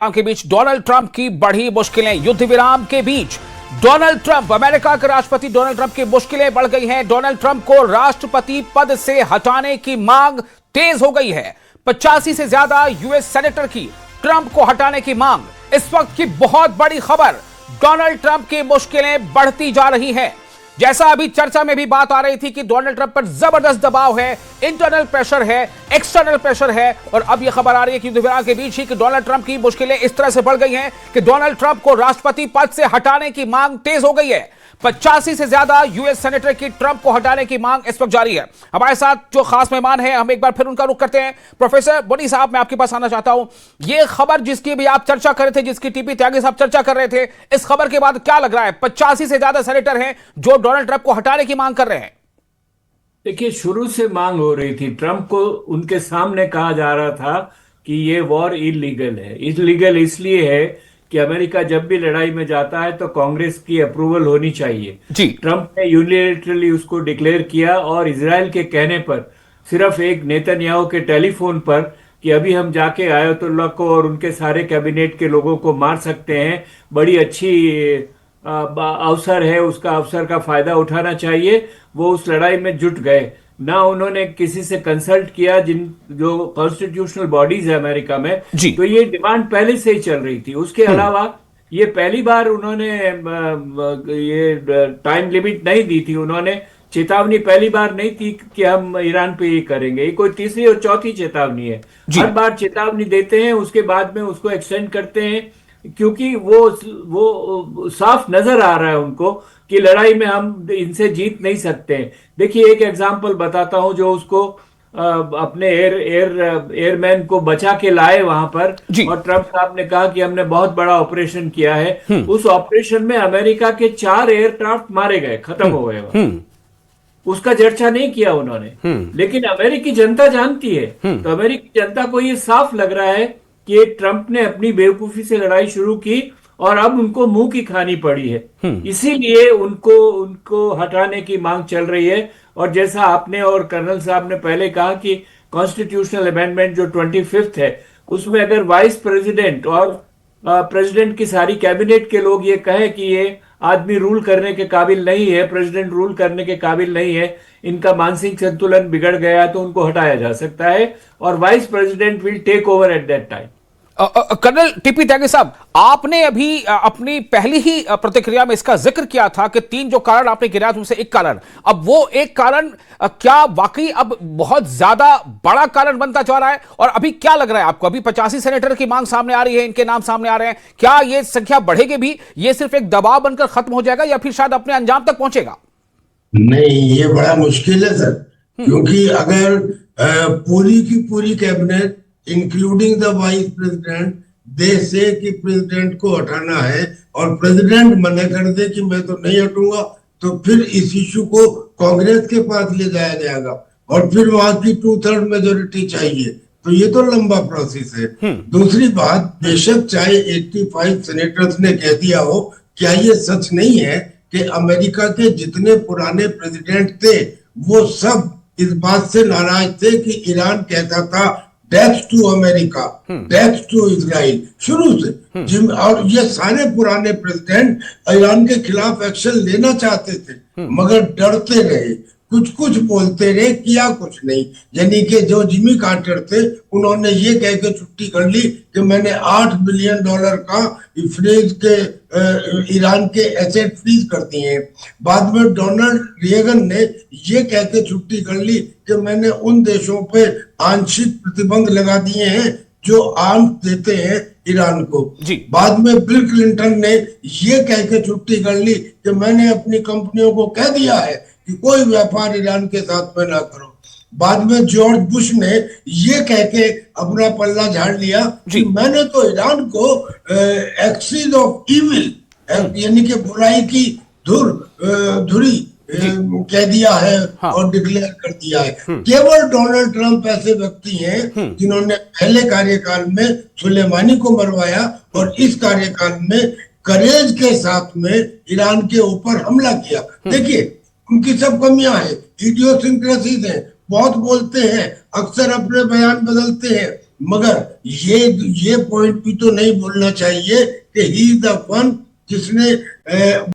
के बीच Donald Trump की बढ़ी मुश्किलें। युद्ध विराम के बीच डोनाल्ड ट्रंप, अमेरिका के राष्ट्रपति डोनाल्ड ट्रंप की मुश्किलें बढ़ गई हैं। डोनाल्ड ट्रंप को राष्ट्रपति पद से हटाने की मांग तेज हो गई है। 85 से ज्यादा यूएस सेनेटर की ट्रंप को हटाने की मांग। इस वक्त की बहुत बड़ी खबर, डोनाल्ड ट्रंप की मुश्किलें बढ़ती जा रही हैं। जैसा अभी चर्चा में भी बात आ रही थी कि डोनाल्ड ट्रंप पर जबरदस्त दबाव है, इंटरनल प्रेशर है, एक्सटर्नल प्रेशर है, और अब यह खबर आ रही है कि युद्ध विराम के बीच ही कि डोनाल्ड ट्रंप की मुश्किलें इस तरह से बढ़ गई हैं कि डोनाल्ड ट्रंप को राष्ट्रपति पद से हटाने की मांग तेज हो गई है। 85 से ज्यादा यूएस सेनेटर की ट्रंप को हटाने की मांग इस वक्त जारी है। हमारे साथ जो खास मेहमान हैं, हम एक बार फिर उनका रुख करते हैं। प्रोफेसर बोनी साहब, मैं आपके पास आना चाहता हूं। ये खबर जिसकी भी आप चर्चा कर रहे थे, जिसकी टीपी त्यागी साहब चर्चा कर रहे थे, इस खबर के बाद क्या लग रहा है? 85 से ज्यादा सेनेटर हैं जो डोनाल्ड ट्रंप को हटाने की मांग कर रहे हैं। देखिए, शुरू से मांग हो रही थी। ट्रंप को उनके सामने कहा जा रहा था कि ये वॉर इलीगल है। इलीगल इसलिए है कि अमेरिका जब भी लड़ाई में जाता है तो कांग्रेस की अप्रूवल होनी चाहिए जी। ट्रंप ने यूनिलैटरली उसको डिक्लेयर किया, और इजराइल के कहने पर सिर्फ एक नेतन्याहू के टेलीफोन पर कि अभी हम जाके आयतुल्लाह को और उनके सारे कैबिनेट के लोगों को मार सकते हैं, बड़ी अच्छी अवसर है, उसका अवसर का फायदा उठाना चाहिए, वो उस लड़ाई में जुट गए। ना उन्होंने किसी से कंसल्ट किया, जो कॉन्स्टिट्यूशनल बॉडीज है अमेरिका में, तो ये डिमांड पहले से ही चल रही थी। उसके अलावा ये पहली बार उन्होंने ये टाइम लिमिट नहीं दी थी। उन्होंने चेतावनी पहली बार नहीं थी कि हम ईरान पे ये करेंगे। ये कोई तीसरी और चौथी चेतावनी है। हर बार चेतावनी देते हैं, उसके बाद में उसको एक्सटेंड करते हैं, क्योंकि वो साफ नजर आ रहा है उनको कि लड़ाई में हम इनसे जीत नहीं सकते। देखिए, एक एग्जांपल बताता हूं, जो उसको अपने एयरमैन को बचा के लाए वहां पर, और ट्रंप साहब ने कहा कि हमने बहुत बड़ा ऑपरेशन किया है। उस ऑपरेशन में अमेरिका के 4 एयरक्राफ्ट मारे गए, खत्म हो गए। उसका चर्चा नहीं किया उन्होंने, लेकिन अमेरिकी जनता जानती है। तो अमेरिकी जनता को ये साफ लग रहा है कि ट्रंप ने अपनी बेवकूफी से लड़ाई शुरू की और अब उनको मुंह की खानी पड़ी है। इसीलिए उनको हटाने की मांग चल रही है। और जैसा आपने और कर्नल साहब ने पहले कहा कि कॉन्स्टिट्यूशनल अमेंडमेंट जो 25th है, उसमें अगर वाइस प्रेसिडेंट और प्रेसिडेंट की सारी कैबिनेट के लोग ये कहें कि ये आदमी रूल करने के काबिल नहीं है, प्रेसिडेंट रूल करने के काबिल नहीं है, इनका मानसिक संतुलन बिगड़ गया, तो उनको हटाया जा सकता है, और vice president will take over at that time. Colonel TP Tyagi साहब, आपने अभी अपनी पहली ही प्रतिक्रिया में इसका जिक्र किया था कि 3 जो कारण आपने गिनाया उनसे एक कारण, अब वो एक कारण क्या वाकई अब बहुत ज्यादा बड़ा कारण बनता जा रहा है? और अभी क्या लग रहा है आपको? अभी 85 सेनेटर की मांग सामने आ रही है, इनके नाम सामने आ रहे हैं, क्या ये संख्या बढ़ेगी भी? ये सिर्फ एक दबाव बनकर खत्म हो जाएगा या फिर शायद अपने अंजाम तक पहुंचेगा? नहीं, ये बड़ा मुश्किल है सर, क्योंकि अगर पूरी की पूरी cabinet including the vice president देश से कि प्रेसिडेंट को हटाना है, और प्रेसिडेंट मना कर दे कि मैं तो नहीं हटूंगा, तो फिर इस इशू को कांग्रेस के पास ले जाया जाएगा और फिर वहां की 2/3 मेजोरिटी चाहिए। तो ये तो लंबा प्रोसेस है। दूसरी बात, बेशक चाहे 85 सेनेटर्स ने कह दिया हो, क्या ये सच नहीं है कि अमेरिका के जितने पुराने प्रेसिडेंट थे वो सब इस बात से नाराज थे कि ईरान कहता था death to America, death to Israel, शुरू से। और ये सारे पुराने प्रेसिडेंट ईरान के खिलाफ एक्शन लेना चाहते थे, मगर डरते रहे, कुछ बोलते रहे, किया कुछ नहीं। यानी कि जो जिमी कार्टर थे, उन्होंने ये कह के छुट्टी कर ली कि मैंने $8 बिलियन का फ्रीज के ईरान के एसेट फ्रीज कर दिए। बाद में डोनाल्ड रेगन ने ये कह के छुट्टी कर ली कि मैंने उन देशों पे आंशिक प्रतिबंध लगा दिए हैं जो आर्म्स देते हैं ईरान को। बाद में बिल क्लिंटन ने ये कह के छुट्टी कर ली कि मैंने अपनी कंपनियों को कह दिया है कि कोई व्यापार ईरान के साथ में ना करो। बाद में जॉर्ज बुश ने ये कह के अपना पल्ला झाड़ लिया कि मैंने तो ईरान को एक्सिस ऑफ इविल, यानी कि बुराई की धुरी कह दिया है, और डिक्लेयर कर दिया है। केवल डोनाल्ड ट्रंप ऐसे व्यक्ति हैं जिन्होंने पहले कार्यकाल में सुलेमानी को मरवाया और इस कार्यकाल में करेज के साथ में ईरान के ऊपर हमला किया। देखिए, उनकी सब कमियां हैं, इडियोसिंक्रेसीज हैं, बहुत बोलते हैं, अक्सर अपने बयान बदलते हैं, मगर ये पॉइंट भी तो नहीं बोलना चाहिए कि ही इज द वन जिसने